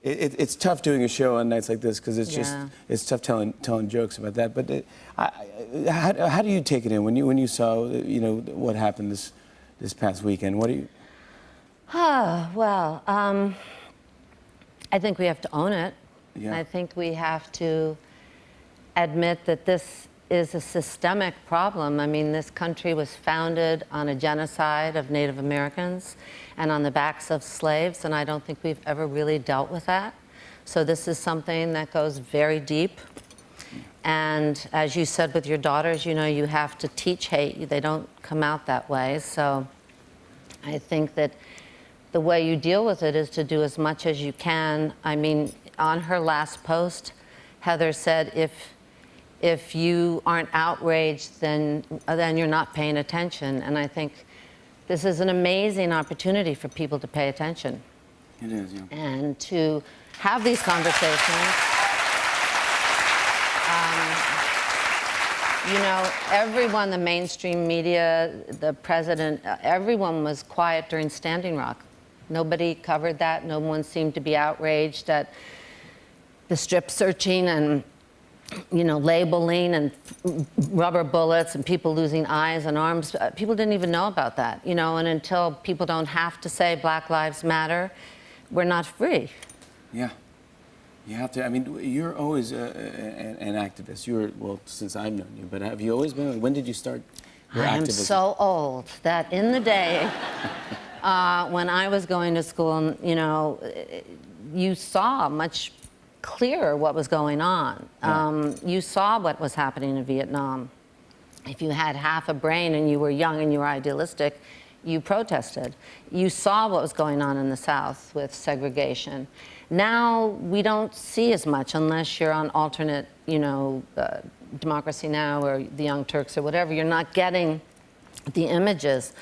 it's tough doing a show on nights like this because it's just it's tough telling jokes about that. But how do you take it in when you saw what happened this past weekend? What do you? Well, I think we have to own it. Yeah. I think we have to admit that this is a systemic problem. I mean, this country was founded on a genocide of Native Americans and on the backs of slaves, and I don't think we've ever really dealt with that. So this is something that goes very deep. And as you said with your daughters, you have to teach hate. They don't come out that way. So I think that the way you deal with it is to do as much as you can. I mean, on her last post, Heather said, if you aren't outraged, then you're not paying attention. And I think this is an amazing opportunity for people to pay attention. It is, yeah. And to have these conversations. Everyone, the mainstream media, the president, everyone was quiet during Standing Rock. Nobody covered that. No one seemed to be outraged at the strip searching and labeling and rubber bullets and people losing eyes and arms. People didn't even know about that, and until people don't have to say Black Lives Matter, we're not free. Yeah. You have to, I mean, you're always an activist. Well, since I've known you, but have you always been? When did you start your activism? I'm so old that in the day when I was going to school, you saw much clearer what was going on. Yeah. You saw what was happening in Vietnam. If you had half a brain and you were young and you were idealistic, you protested. You saw what was going on in the South with segregation. Now we don't see as much unless you're on alternate, Democracy Now! Or the Young Turks or whatever. You're not getting the images.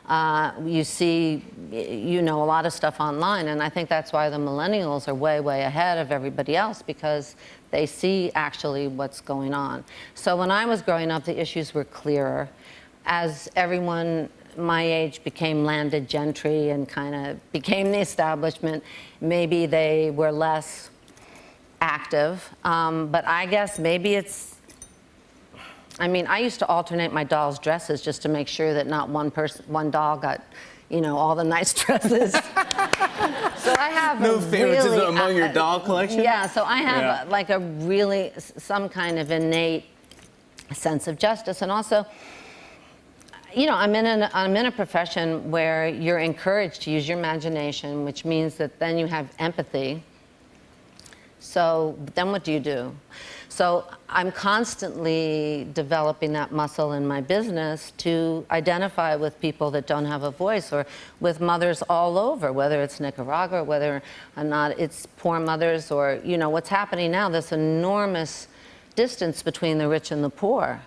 You see, a lot of stuff online, and I think that's why the millennials are way, way ahead of everybody else, because they see actually what's going on. So when I was growing up, the issues were clearer. As everyone my age became landed gentry and kind of became the establishment, maybe they were less active. But I guess maybe I used to alternate my dolls' dresses just to make sure that not one doll got, all the nice dresses. So I have no favoritism among your doll collection? Yeah, so I have like a really, some kind of innate sense of justice. And also, I'm in a profession where you're encouraged to use your imagination, which means that then you have empathy. So then what do you do? So I'm constantly developing that muscle in my business to identify with people that don't have a voice, or with mothers all over, whether it's Nicaragua, whether or not it's poor mothers, or what's happening now, this enormous distance between the rich and the poor.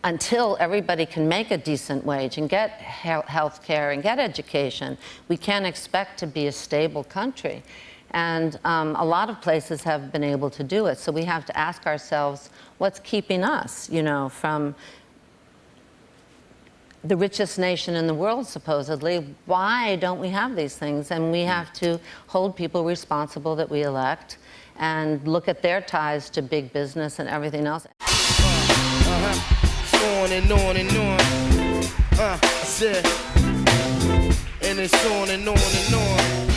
Until everybody can make a decent wage and get health care and get education, we can't expect to be a stable country. And a lot of places have been able to do it. So we have to ask ourselves, what's keeping us, from the richest nation in the world, supposedly? Why don't we have these things? And we have to hold people responsible that we elect and look at their ties to big business and everything else. On and on and on. I said, and it's on and on and on.